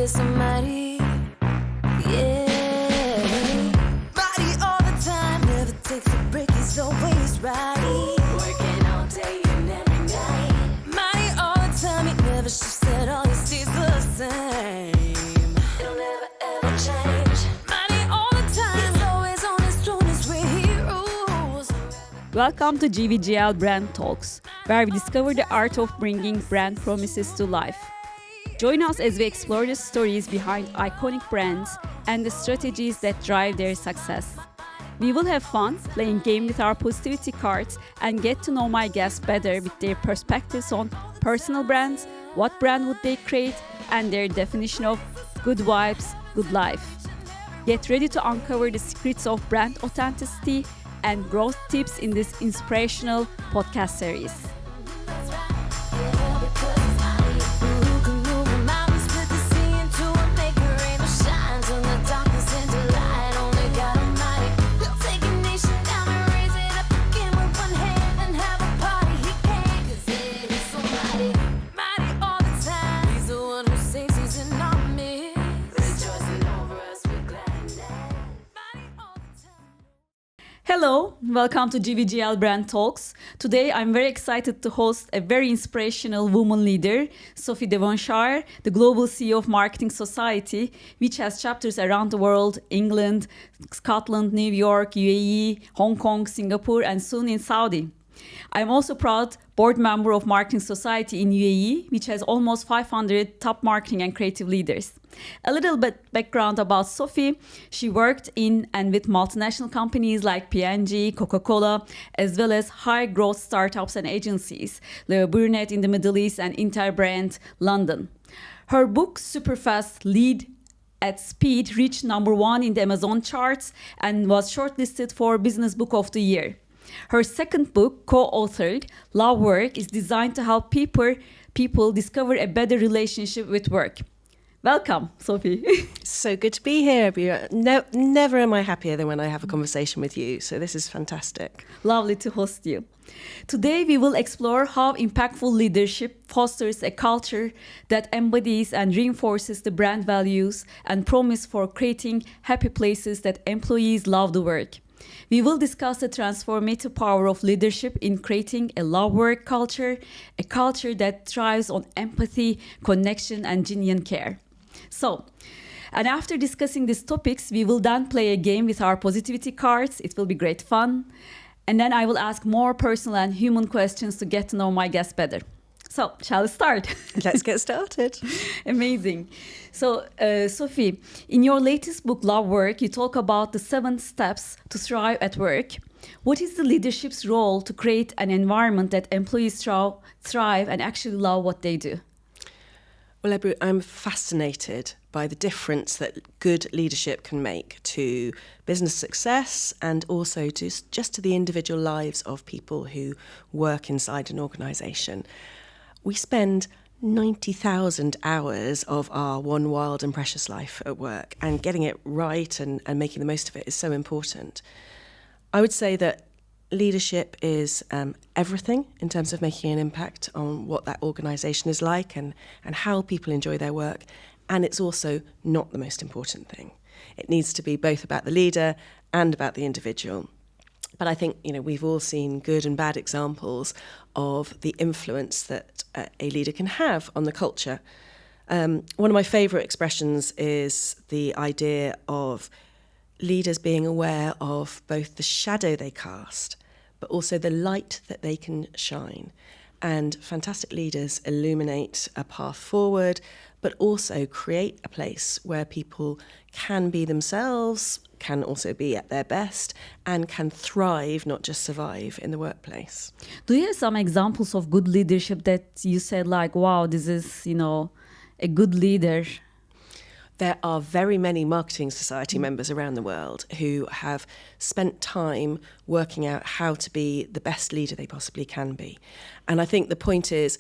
is somebody, yeah. Body all the time, never takes a break, he's always right. Working all day and every night. Body all the time, he never shifts at all, he stays the same. It'll never ever change. Body all the time, he's always on his throne, is where he rules. Welcome to GVGL Brand Talks, where we discover the art of bringing brand promises to life. Join us as we explore the stories behind iconic brands and the strategies that drive their success. We will have fun playing game with our positivity cards and get to know my guests better with their perspectives on personal brands, what brand would they create, and their definition of good vibes, good life. Get ready to uncover the secrets of brand authenticity and growth tips in this inspirational podcast series. Hello, welcome to GVGL Brand Talks. Today I'm very excited to host a very inspirational woman leader, Sophie Devonshire, the Global CEO of Marketing Society, which has chapters around the world, England, Scotland, New York, UAE, Hong Kong, Singapore, and soon in Saudi. I'm also proud board member of Marketing Society in UAE, which has almost 500 top marketing and creative leaders. A little bit background about Sophie. She worked in and with multinational companies like P&G, Coca-Cola, as well as high growth startups and agencies, Le Burnett in the Middle East and Interbrand London. Her book, Superfast Lead at Speed, reached #1 in the Amazon charts and was shortlisted for Business Book of the Year. Her second book, co-authored, Lovework, is designed to help people discover a better relationship with work. Welcome, Sophie. So good to be here, Ebru. Never am I happier than when I have a conversation with you, so this is fantastic. Lovely to host you. Today we will explore how impactful leadership fosters a culture that embodies and reinforces the brand values and promise for creating happy places that employees love to work. We will discuss the transformative power of leadership in creating a love work culture, a culture that thrives on empathy, connection, and genuine care. And after discussing these topics, we will then play a game with our positivity cards. It will be great fun. And then I will ask more personal and human questions to get to know my guests better. So, shall we start? Let's get started. Amazing. So, Sophie, in your latest book, Love Work, you talk about the 7 steps to thrive at work. What is the leadership's role to create an environment that employees thrive and actually love what they do? Well, Ebru, I'm fascinated by the difference that good leadership can make to business success and also just to the individual lives of people who work inside an organisation. We spend 90,000 hours of our one wild and precious life at work, and getting it right and making the most of it is so important. I would say that leadership is everything in terms of making an impact on what that organisation is like and how people enjoy their work. And it's also not the most important thing. It needs to be both about the leader and about the individual. But I think, we've all seen good and bad examples of the influence that a leader can have on the culture. One of my favourite expressions is the idea of leaders being aware of both the shadow they cast, but also the light that they can shine. And fantastic leaders illuminate a path forward, but also create a place where people can be themselves, can also be at their best, and can thrive, not just survive in the workplace. Do you have some examples of good leadership that you said like, wow, this is, a good leader? There are very many Marketing Society members around the world who have spent time working out how to be the best leader they possibly can be. And I think the point is,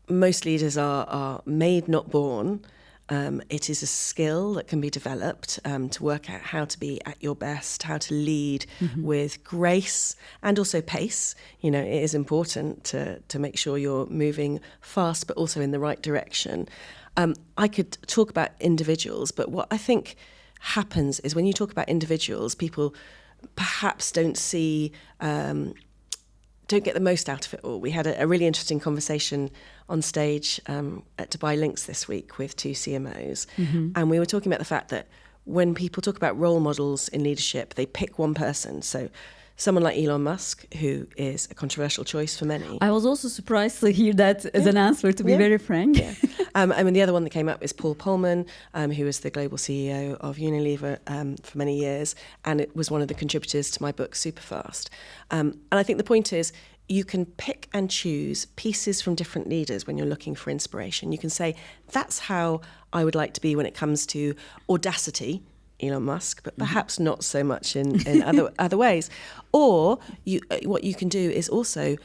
most leaders are made, not born. It is a skill that can be developed to work out how to be at your best, how to lead with grace and also pace. You know, it is important to make sure you're moving fast, but also in the right direction. I could talk about individuals, but what I think happens is when you talk about individuals, people perhaps don't get the most out of it all. We had a really interesting conversation on stage at Dubai Links this week with two CMOs, and we were talking about the fact that when people talk about role models in leadership, they pick one person. So someone like Elon Musk, who is a controversial choice for many. I was also surprised to hear that as an answer, to be very frank. Yeah. I mean, the other one that came up is Paul Polman, who was the global CEO of Unilever for many years, and it was one of the contributors to my book, Superfast. And I think the point is, you can pick and choose pieces from different leaders when you're looking for inspiration. You can say, that's how I would like to be when it comes to audacity, Elon Musk, but perhaps not so much in other ways. Or what you can do is also,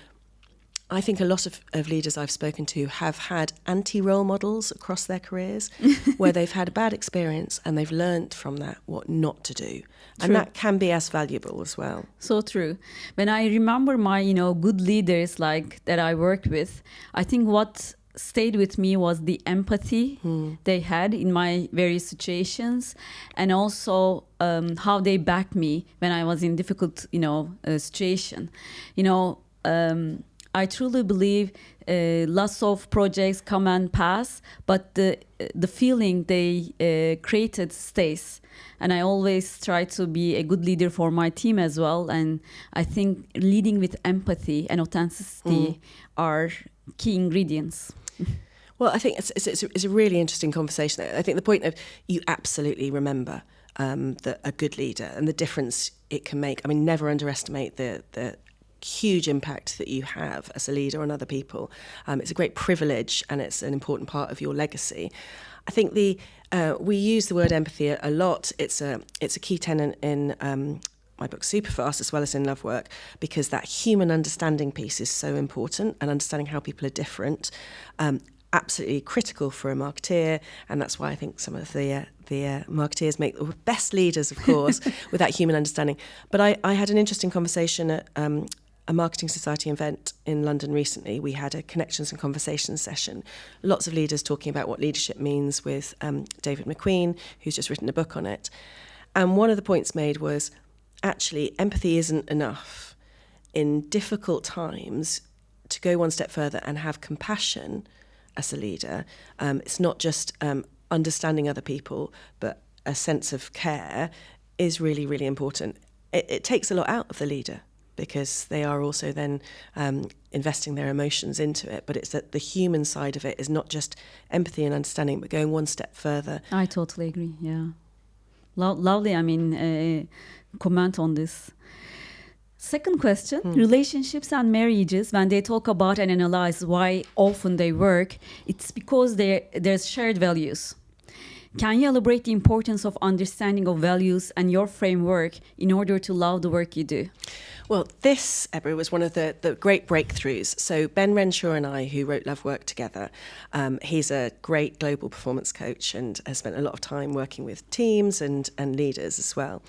I think a lot of leaders I've spoken to have had anti-role models across their careers where they've had a bad experience and they've learned from that what not to do. True. And that can be as valuable as well. So true. When I remember my, good leaders like that I worked with, I think what stayed with me was the empathy they had in my various situations, and also how they backed me when I was in difficult, situation. I truly believe lots of projects come and pass, but the feeling they created stays. And I always try to be a good leader for my team as well. And I think leading with empathy and authenticity are key ingredients. Well, I think it's a really interesting conversation. I think the point of you absolutely remember a good leader and the difference it can make. I mean, never underestimate the huge impact that you have as a leader on other people. It's a great privilege and it's an important part of your legacy. I think we use the word empathy a lot. It's a key tenet in my book Superfast as well as in Lovework, because that human understanding piece is so important, and understanding how people are different. Absolutely critical for a marketeer, and that's why I think some of the marketeers make the best leaders, of course, with that human understanding. But I had an interesting conversation at a Marketing Society event in London recently. We had a connections and conversations session. Lots of leaders talking about what leadership means with David McQueen, who's just written a book on it. And one of the points made was, actually, empathy isn't enough. In difficult times, to go one step further and have compassion as a leader. It's not just understanding other people, but a sense of care is really, really important. It takes a lot out of the leader, because they are also then investing their emotions into it. But it's that the human side of it is not just empathy and understanding, but going one step further. I totally agree, yeah. Lovely, comment on this. Second question, relationships and marriages, when they talk about and analyze why often they work, it's because there's shared values. Can you elaborate the importance of understanding of values and your framework in order to love the work you do? Well, this, Ebru, was one of the great breakthroughs. So Ben Renshaw and I, who wrote Lovework together, he's a great global performance coach and has spent a lot of time working with teams and leaders as well.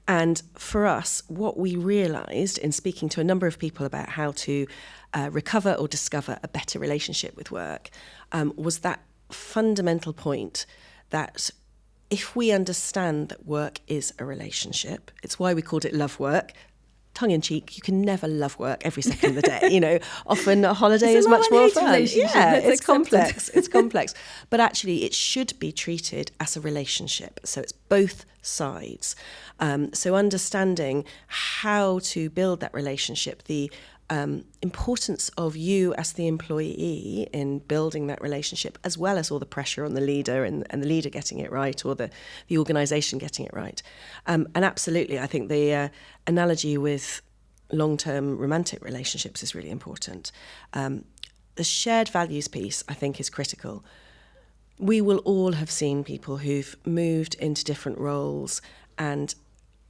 And for us, what we realised in speaking to a number of people about how to recover or discover a better relationship with work was that fundamental point that if we understand that work is a relationship, it's why we called it love work. Tongue in cheek, you can never love work every second of the day. Often a holiday is much more fun. Yeah, it's complex. It's complex. But actually, it should be treated as a relationship. So it's both sides. So understanding how to build that relationship, the importance of you as the employee in building that relationship, as well as all the pressure on the leader and the leader getting it right, or the organisation getting it right. And absolutely, I think the analogy with long-term romantic relationships is really important. The shared values piece, I think, is critical. We will all have seen people who've moved into different roles and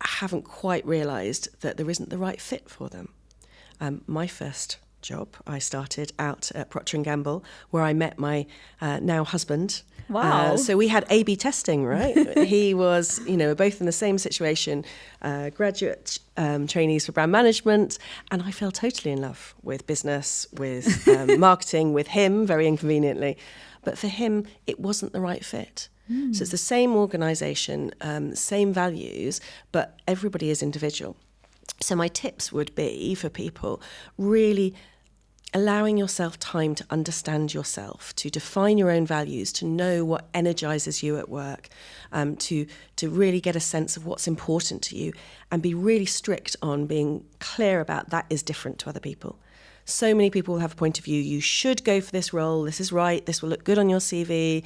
haven't quite realised that there isn't the right fit for them. My first job. I started out at Procter & Gamble, where I met my now husband. Wow. So we had A/B testing, right? He was, both in the same situation, graduate trainees for brand management, and I fell totally in love with business, with marketing, with him, very inconveniently. But for him, it wasn't the right fit. So it's the same organisation, same values, but everybody is individual. So my tips would be for people really allowing yourself time to understand yourself, to define your own values, to know what energizes you at work, to really get a sense of what's important to you, and be really strict on being clear about that is different to other people. So many people will have a point of view, you should go for this role, this is right, this will look good on your CV,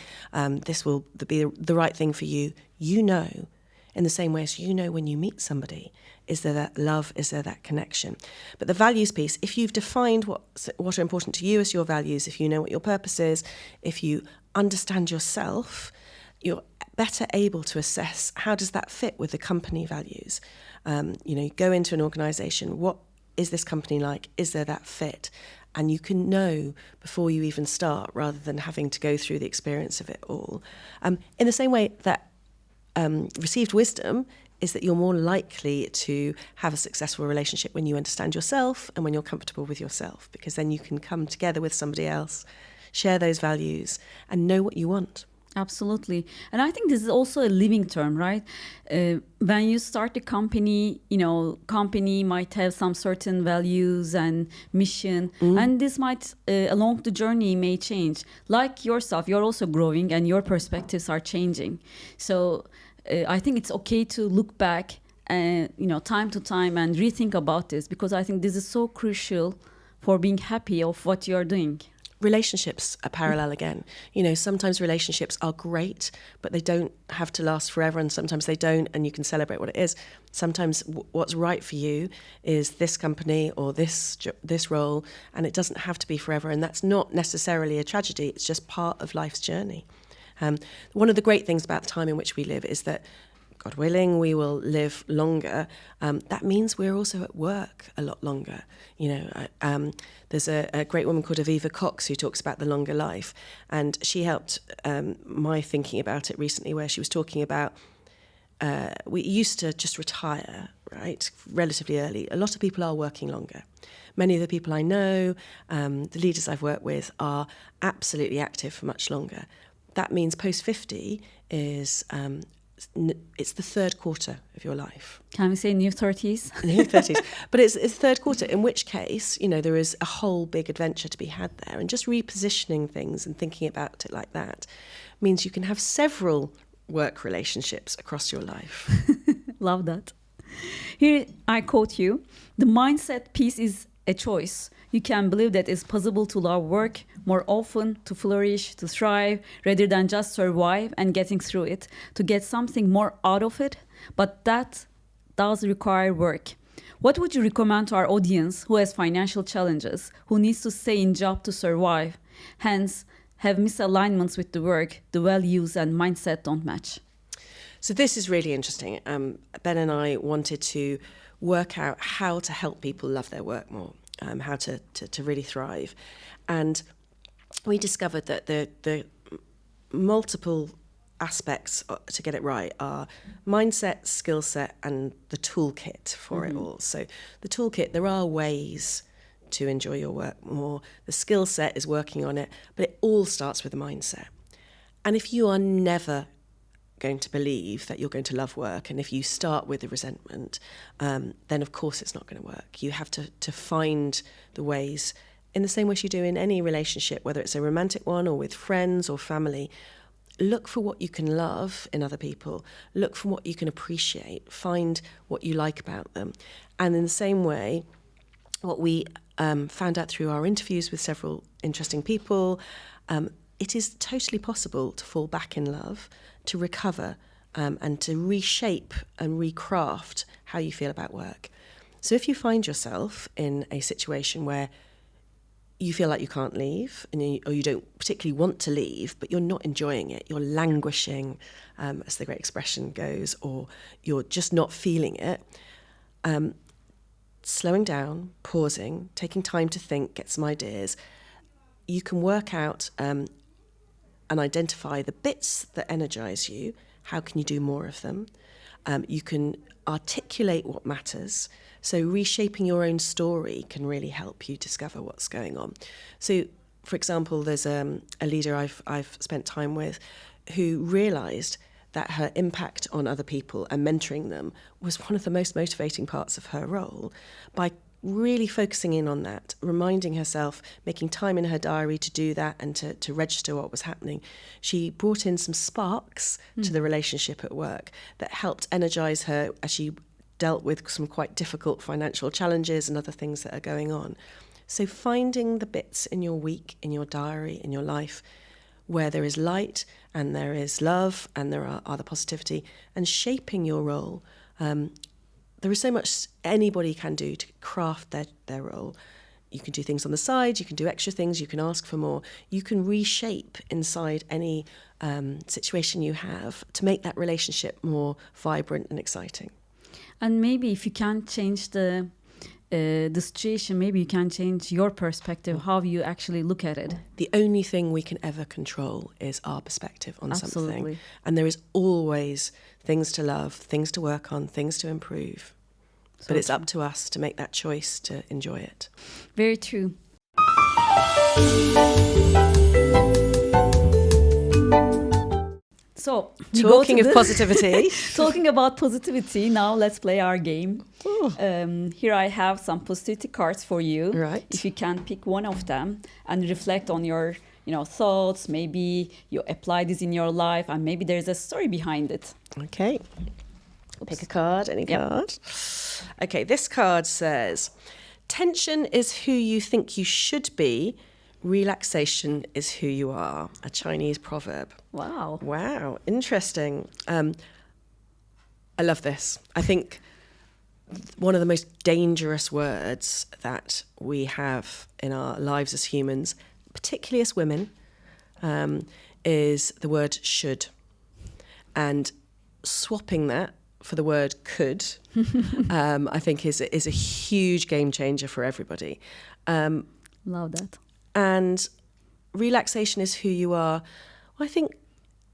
this will be the right thing for you. You know, in the same way as you know when you meet somebody, is there that love, is there that connection? But the values piece, if you've defined what are important to you as your values, if you know what your purpose is, if you understand yourself, you're better able to assess how does that fit with the company values. You go into an organisation, what is this company like? Is there that fit? And you can know before you even start, rather than having to go through the experience of it all. In the same way that received wisdom is that you're more likely to have a successful relationship when you understand yourself and when you're comfortable with yourself, because then you can come together with somebody else, share those values, and know what you want. Absolutely. And I think this is also a living term, right? When you start a company, company might have some certain values and mission, and this might, along the journey, may change. Like yourself, you're also growing and your perspectives are changing. So I think it's okay to look back and, time to time and rethink about this, because I think this is so crucial for being happy of what you're doing. Relationships are parallel again. Sometimes relationships are great, but they don't have to last forever, and sometimes they don't, and you can celebrate what it is. Sometimes what's right for you is this company or this role, and it doesn't have to be forever, and that's not necessarily a tragedy. It's just part of life's journey. One of the great things about the time in which we live is that, God willing, we will live longer. That means we're also at work a lot longer. There's a great woman called Aviva Cox who talks about the longer life, and she helped my thinking about it recently, where she was talking about we used to just retire, right, relatively early. A lot of people are working longer. Many of the people I know, the leaders I've worked with, are absolutely active for much longer. That means post 50 is it's the third quarter of your life. Can we say new 30s? New 30s. But it's third quarter, in which case, there is a whole big adventure to be had there. And just repositioning things and thinking about it like that means you can have several work relationships across your life. Love that. Here I quote you: "The mindset piece is a choice. You can believe that it's possible to love work more often, to flourish, to thrive, rather than just survive and getting through it, to get something more out of it. But that does require work." What would you recommend to our audience who has financial challenges, who needs to stay in job to survive, hence have misalignments with the work, the values and mindset don't match? So this is really interesting. Ben and I wanted to work out how to help people love their work more. How to really thrive. And we discovered that the multiple aspects to get it right are mindset, skill set, and the toolkit for it all. So the toolkit, there are ways to enjoy your work more. The skill set is working on it, but it all starts with the mindset. And if you are never going to believe that you're going to love work, and if you start with the resentment, then of course it's not going to work. You have to find the ways, in the same way as you do in any relationship, whether it's a romantic one or with friends or family. Look for what you can love in other people. Look for what you can appreciate. Find what you like about them. And in the same way, what we found out through our interviews with several interesting people, it is totally possible to fall back in love, to recover, and to reshape and recraft how you feel about work. So if you find yourself in a situation where you feel like you can't leave, or you don't particularly want to leave, but you're not enjoying it, you're languishing, as the great expression goes, or you're just not feeling it, slowing down, pausing, taking time to think, get some ideas, you can work out and identify the bits that energize you. How can you do more of them? You can articulate what matters. So reshaping your own story can really help you discover what's going on. So, for example, there's a leader I've spent time with who realised that her impact on other people and mentoring them was one of the most motivating parts of her role. By really focusing in on that, reminding herself, making time in her diary to do that and to register what was happening, she brought in some sparks to the relationship at work that helped energise her as she dealt with some quite difficult financial challenges and other things that are going on. So finding the bits in your week, in your diary, in your life, where there is light and there is love and there are the positivity, and shaping your role. There is so much anybody can do to craft their role. You can do things on the side, you can do extra things, you can ask for more. You can reshape inside any situation you have to make that relationship more vibrant and exciting. And maybe if you can't change the situation, maybe you can change your perspective, how you actually look at it. The only thing we can ever control is our perspective on Absolutely. something. And there is always things to love, things to work on, things to improve. So But it's true. up to us to make that choice to enjoy it. Very true. So, we go Talking to of the- positivity. Talking about positivity, now let's play our game. Here I have some positivity cards for you. Right. If you can pick one of them and reflect on your, thoughts, maybe you apply this in your life, and maybe there's a story behind it. Okay. Pick a card, any Yep. card. Okay, this card says, tension is who you think you should be, relaxation is who you are. A Chinese proverb. Wow. Wow, interesting. I love this. I think one of the most dangerous words that we have in our lives as humans, particularly as women, is the word should. And swapping that for the word could, I think is a huge game changer for everybody. Love that. And relaxation is who you are. Well, I think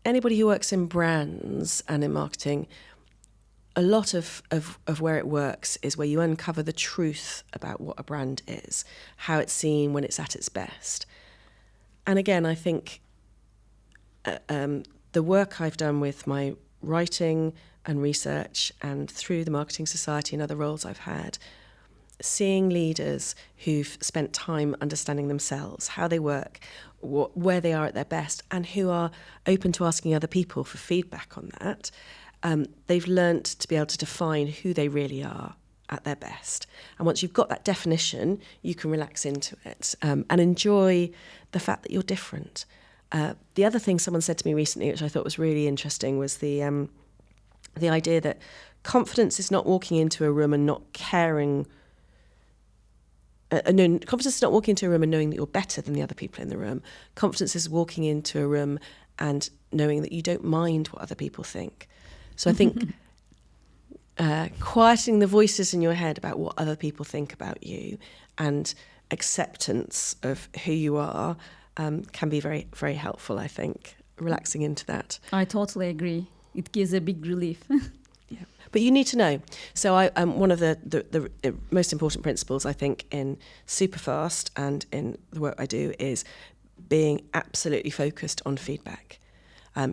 anybody who works in brands and in marketing, a lot of where it works is where you uncover the truth about what a brand is, how it's seen when it's at its best. And again, I think the work I've done with my writing and research and through the Marketing Society and other roles I've had, seeing leaders who've spent time understanding themselves, how they work, where they are at their best, and who are open to asking other people for feedback on that, they've learnt to be able to define who they really are at their best. And once you've got that definition, you can relax into it and enjoy the fact that you're different. The other thing someone said to me recently, which I thought was really interesting, was the idea that confidence is not walking into a room and not caring. Confidence is not walking into a room and knowing that you're better than the other people in the room. Confidence is walking into a room and knowing that you don't mind what other people think. So I think quieting the voices in your head about what other people think about you and acceptance of who you are can be very, very helpful, I think, relaxing into that. I totally agree. It gives a big relief. Yeah. But you need to know. So one of the most important principles, I think, in Superfast and in the work I do is being absolutely focused on feedback.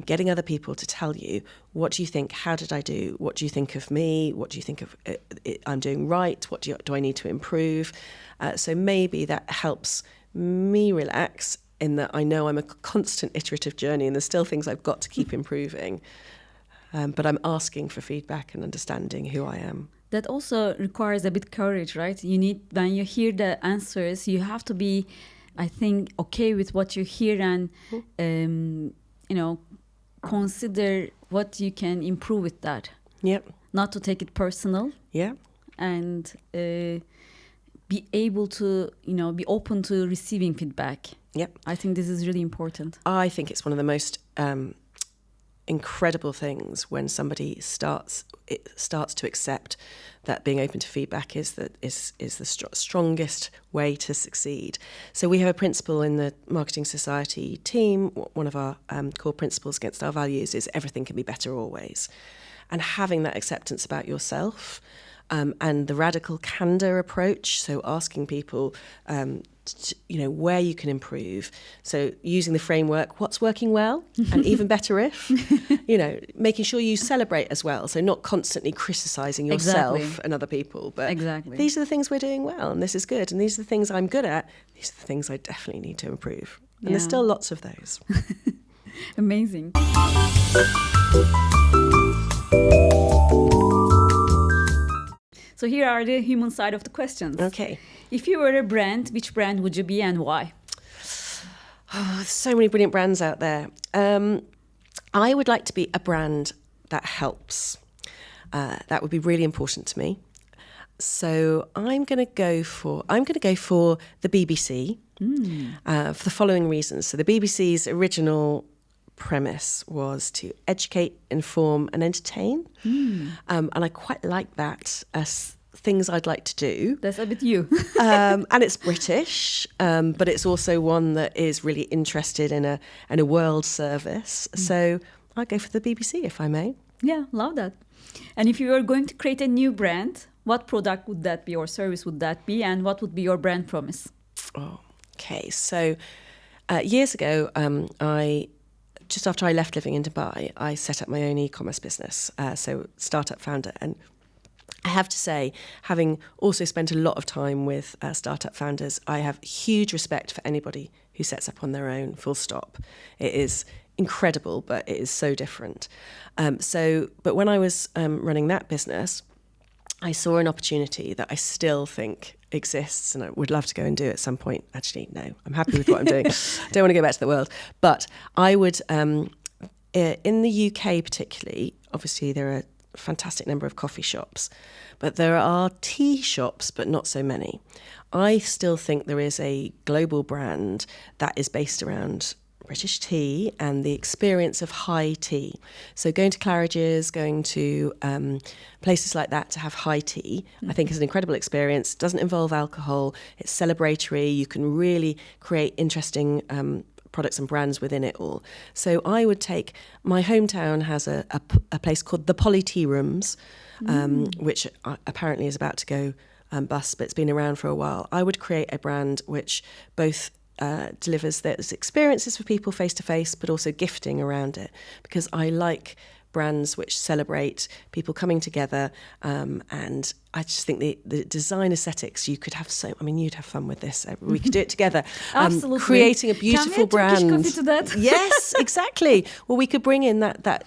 Getting other people to tell you, what do you think, how did I do, what do you think of me, what do you think of I'm doing right, what do I need to improve? So maybe that helps me relax in that I know I'm a constant iterative journey and there's still things I've got to keep improving. But I'm asking for feedback and understanding who I am. That also requires a bit courage, right? You need, when you hear the answers, you have to be, I think, okay with what you hear and, consider what you can improve with that. Yep. Not to take it personal. Yeah. And be able to, be open to receiving feedback. Yep. I think this is really important. I think it's one of the most incredible things when somebody starts to accept that being open to feedback is the strongest way to succeed. So we have a principle in the Marketing Society team. One of our core principles against our values is everything can be better always. And having that acceptance about yourself and the radical candor approach, so asking people where you can improve. So using the framework, what's working well, and even better if, making sure you celebrate as well. So not constantly criticising yourself and other people, but these are the things we're doing well, and this is good, and these are the things I'm good at. These are the things I definitely need to improve. And there's still lots of those. Amazing. So here are the human side of the questions. Okay. If you were a brand, which brand would you be and why? Oh, there's so many brilliant brands out there. I would like to be a brand that helps. That would be really important to me. So I'm going to go for the BBC for the following reasons. So the BBC's original premise was to educate, inform, and entertain, and I quite like that as things I'd like to do. That's a bit you. And it's British, but it's also one that is really interested in a world service. So I'll go for the BBC, if I may. Yeah, love that. And if you were going to create a new brand, what product would that be or service would that be, and what would be your brand promise? Oh, okay. So years ago, just after I left living in Dubai, I set up my own e-commerce business, so startup founder. And I have to say, having also spent a lot of time with startup founders, I have huge respect for anybody who sets up on their own, full stop. It is incredible, but it is so different. But when I was running that business, I saw an opportunity that I still think exists and I would love to go and do at some point. Actually, no, I'm happy with what I'm doing. Don't want to go back to the world. But I would, in the UK particularly, obviously there are a fantastic number of coffee shops, but there are tea shops, but not so many. I still think there is a global brand that is based around British tea and the experience of high tea. So going to Claridge's, going to places like that to have high tea, I think is an incredible experience. It doesn't involve alcohol. It's celebratory. You can really create interesting products and brands within it all. So I would take, my hometown has a place called the Polly Tea Rooms, which apparently is about to go bust, but it's been around for a while. I would create a brand which both delivers those experiences for people face to face, but also gifting around it, because I like brands which celebrate people coming together, and I just think the design aesthetics, you could have you'd have fun with this. We could do it together. Absolutely. Creating a beautiful brand. Can we add Turkish coffee to that? Yes, exactly. Well, we could bring in that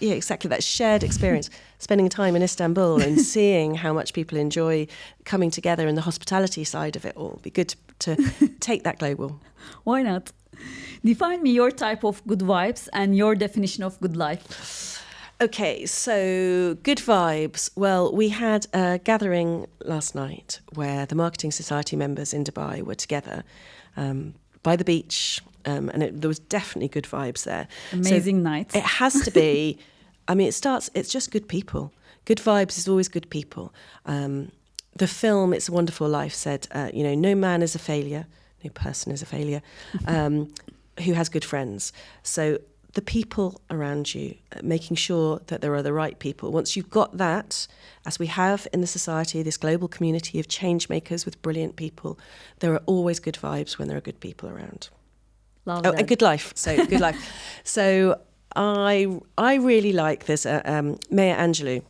shared experience, spending time in Istanbul and seeing how much people enjoy coming together and the hospitality side of it all. It'd be good to take that global. Why not? Define me your type of good vibes and your definition of good life. Okay, so good vibes. Well, we had a gathering last night where the Marketing Society members in Dubai were together by the beach, and there was definitely good vibes there. Amazing night. It has to be. It's just good people. Good vibes is always good people. The film It's a Wonderful Life said, no man is a failure, no person is a failure, who has good friends. So the people around you, making sure that there are the right people. Once you've got that, as we have in the society, this global community of change makers with brilliant people, there are always good vibes when there are good people around. Love that. And good life. So good life. So I really like this Maya Angelou,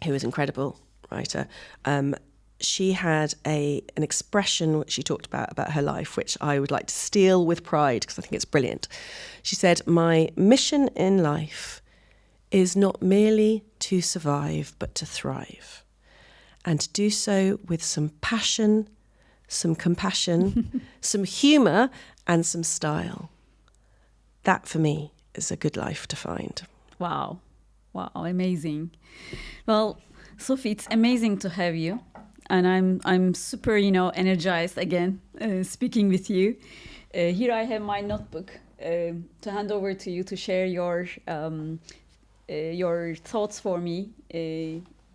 who is an incredible writer. She had an expression which she talked about her life, which I would like to steal with pride because I think it's brilliant. She said, "My mission in life is not merely to survive, but to thrive, and to do so with some passion, some compassion, some humour, and some style. That for me is a good life to find." Wow, amazing. Well, Sophie, it's amazing to have you. And I'm super, energized again speaking with you. Here I have my notebook to hand over to you to share your your thoughts for me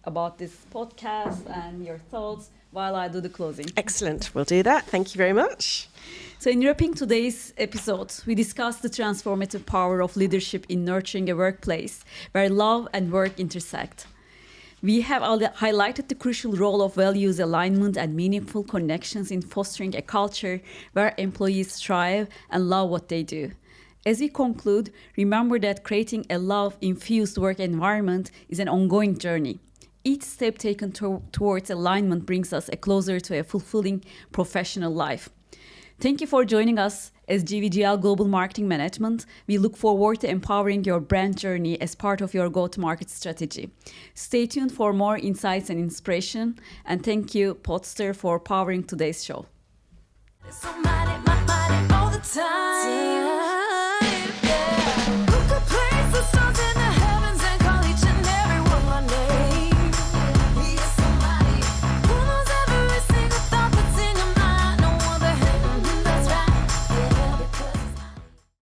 about this podcast and your thoughts while I do the closing. Excellent. We'll do that. Thank you very much. So in wrapping today's episode, we discussed the transformative power of leadership in nurturing a workplace where love and work intersect. We have highlighted the crucial role of values alignment and meaningful connections in fostering a culture where employees thrive and love what they do. As we conclude, remember that creating a love-infused work environment is an ongoing journey. Each step taken towards alignment brings us closer to a fulfilling professional life. Thank you for joining us as GVGL Global Marketing Management. We look forward to empowering your brand journey as part of your go-to-market strategy. Stay tuned for more insights and inspiration. And thank you, Podster, for powering today's show. So mighty, all the time.